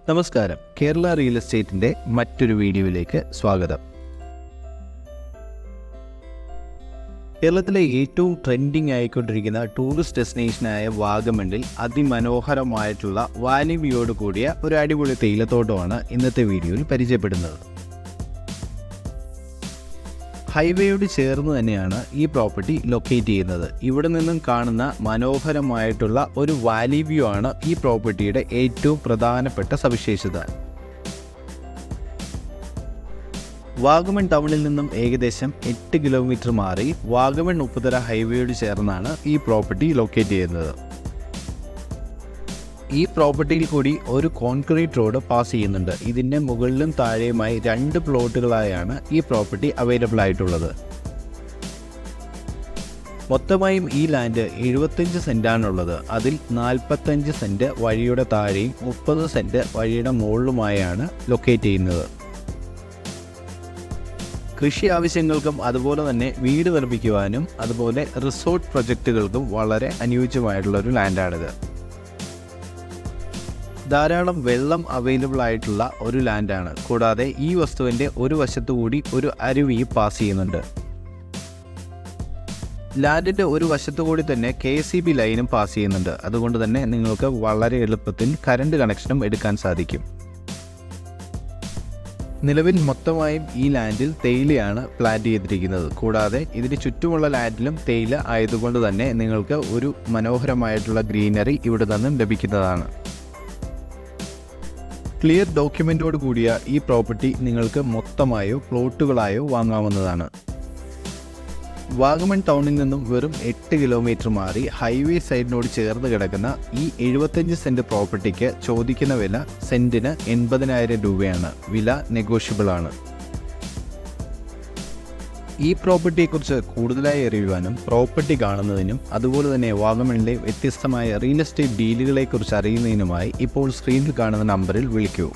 നമസ്കാരം. കേരള റിയൽ എസ്റ്റേറ്റിൻ്റെ മറ്റൊരു വീഡിയോയിലേക്ക് സ്വാഗതം. കേരളത്തിലെ ഏറ്റവും ട്രെൻഡിങ് ആയിക്കൊണ്ടിരിക്കുന്ന ടൂറിസ്റ്റ് ഡെസ്റ്റിനേഷനായ വാഗമണ്ണിൽ അതിമനോഹരമായിട്ടുള്ള വാലി വ്യൂയോട് കൂടിയ ഒരു അടിപൊളി തേയിലത്തോട്ടമാണ് ഇന്നത്തെ വീഡിയോയിൽ പരിചയപ്പെടുന്നത്. ഹൈവേയോട് ചേർന്ന് തന്നെയാണ് ഈ പ്രോപ്പർട്ടി ലൊക്കേറ്റ് ചെയ്യുന്നത്. ഇവിടെ നിന്നും കാണുന്ന മനോഹരമായിട്ടുള്ള ഒരു വാലി വ്യൂ ആണ് ഈ പ്രോപ്പർട്ടിയുടെ ഏറ്റവും പ്രധാനപ്പെട്ട സവിശേഷത. വാഗമൺ ടൗണിൽ നിന്നും ഏകദേശം 8 കിലോമീറ്റർ മാറി വാഗമൺ ഉപ്പുതറ ഹൈവേയോട് ചേർന്നാണ് ഈ പ്രോപ്പർട്ടി ലൊക്കേറ്റ് ചെയ്യുന്നത്. ഈ പ്രോപ്പർട്ടിയിൽ കൂടി ഒരു കോൺക്രീറ്റ് റോഡ് പാസ് ചെയ്യുന്നുണ്ട്. ഇതിൻ്റെ മുകളിലും താഴെയുമായി 2 പ്ലോട്ടുകളായാണ് ഈ പ്രോപ്പർട്ടി അവൈലബിൾ ആയിട്ടുള്ളത്. മൊത്തമായും ഈ ലാൻഡ് 75 സെൻറ്റാണുള്ളത്. അതിൽ 45 സെൻറ്റ് വഴിയുടെ താഴെയും 30 സെൻറ്റ് വഴിയുടെ മുകളിലുമായാണ് ലൊക്കേറ്റ് ചെയ്യുന്നത്. കൃഷി ആവശ്യങ്ങൾക്കും അതുപോലെ തന്നെ വീട് നിർമ്മിക്കുവാനും അതുപോലെ റിസോർട്ട് പ്രൊജക്റ്റുകൾക്കും വളരെ അനുയോജ്യമായിട്ടുള്ളൊരു ലാൻഡാണിത്. ധാരാളം വെള്ളം അവൈലബിൾ ആയിട്ടുള്ള ഒരു ലാൻഡാണ്. കൂടാതെ ഈ വസ്തുവിൻ്റെ ഒരു വശത്തുകൂടി ഒരു അരുവി പാസ് ചെയ്യുന്നുണ്ട്. ലാൻഡിൻ്റെ ഒരു വശത്തുകൂടി തന്നെ KCB ലൈനും പാസ് ചെയ്യുന്നുണ്ട്. അതുകൊണ്ട് തന്നെ നിങ്ങൾക്ക് വളരെ എളുപ്പത്തിൽ കറണ്ട് കണക്ഷനും എടുക്കാൻ സാധിക്കും. നിലവിൽ മൊത്തമായും ഈ ലാൻഡിൽ തേയിലയാണ് പ്ലാന്റ് ചെയ്തിരിക്കുന്നത്. കൂടാതെ ഇതിന് ചുറ്റുമുള്ള ലാൻഡിലും തേയില ആയതുകൊണ്ട് തന്നെ നിങ്ങൾക്ക് ഒരു മനോഹരമായിട്ടുള്ള ഗ്രീനറി ഇവിടെ നിന്നും ലഭിക്കുന്നതാണ്. ക്ലിയർ ഡോക്യുമെൻറ്റോട് കൂടിയ ഈ പ്രോപ്പർട്ടി നിങ്ങൾക്ക് മൊത്തമായോ പ്ലോട്ടുകളായോ വാങ്ങാവുന്നതാണ്. വാഗമൺ ടൗണിൽ നിന്നും വെറും 8 കിലോമീറ്റർ മാറി ഹൈവേ സൈഡിനോട് ചേർന്ന് കിടക്കുന്ന ഈ 75 സെൻറ്റ് പ്രോപ്പർട്ടിക്ക് ചോദിക്കുന്ന വില സെൻറ്റിന് 80,000 രൂപയാണ്. വില നെഗോഷ്യബിൾ ആണ്. ഈ പ്രോപ്പർട്ടിയെക്കുറിച്ച് കൂടുതലായി അറിയുവാനും പ്രോപ്പർട്ടി കാണുന്നതിനും അതുപോലെ തന്നെ വാഗമണിലെ വ്യത്യസ്തമായ റിയൽ എസ്റ്റേറ്റ് ഡീലുകളെക്കുറിച്ച് അറിയുന്നതിനുമായി ഇപ്പോൾ സ്ക്രീനിൽ കാണുന്ന നമ്പറിൽ വിളിക്കൂ.